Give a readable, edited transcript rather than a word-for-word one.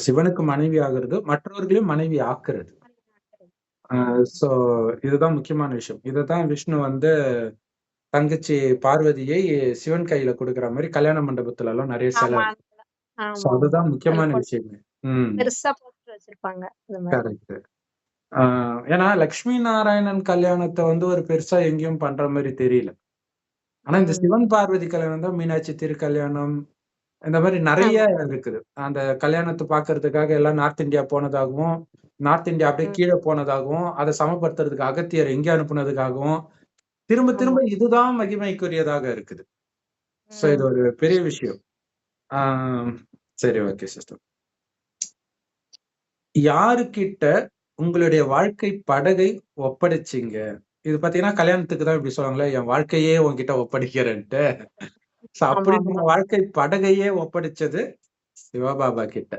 சிவனுக்கு மனைவி ஆகுறது, மற்றவர்களையும் மனைவி ஆக்குறது. அ ம். சோ இதுதான் முக்கியமான விஷயம். இததான் விஷ்ணு வந்து தங்கச்சி பார்வதியை சிவன் கையில குடுக்குற மாரி கல்யாண மண்டபத்துலலாம் நெறைய ஆமா. இருக்கு. சோ ஆமாமா. அதுதான் அதுல முக்கியமான விஷயமே. ம். பெருசா போஸ்டர் வச்சிருப்பாங்க. அந்த மாரி. கரெக்ட்டு. ஆ ஏன்னா லக்ஷ்மி நாராயணன் கல்யாணத்த வந்து ஒரு பெருசா எங்கேயும் பண்ற மாரி தெரியல. ஆனா இந்த ம். சிவன் பார்வதி கல்யாணம் தான் மீனாட்சி திருக்கல்யாணம், இந்த மாரி நெறைய ஆமா. இருக்குது. அந்த கல்யாணத்த பார்க்கறதுக்காக எல்லாம் நார்த் இந்தியா போனதாகவும், நார்த் இந்தியா அப்படியே ம். கீழ போனதாகவும், அத சமப்படுத்துறதுக்கு அகத்தியர் இங்க அனுப்புனதுக்காகவும், திரும்ப ஆமா. திரும்ப இதுதான் மகிமைக்குரியதாக இருக்குது. சோ இது ம். ஒரு பெரிய விஷயம். ஆ சரி ஓகே சிஸ்டர். யாருகிட்ட உங்களுடைய வாழ்க்கை படகை ஒப்படைச்சீங்க? இது பார்த்தீங்கன்னா, கல்யாணத்துக்கு தான் இப்படி சொல்லுவாங்கல்ல, என் வாழ்க்கையே உன்கிட்ட ஒப்படைக்கிறேன்ட்டு. சோ அப்படி ஆமாமா. நீங்க வாழ்க்கை படகையே ஒப்படைச்சது சிவபாபா கிட்ட.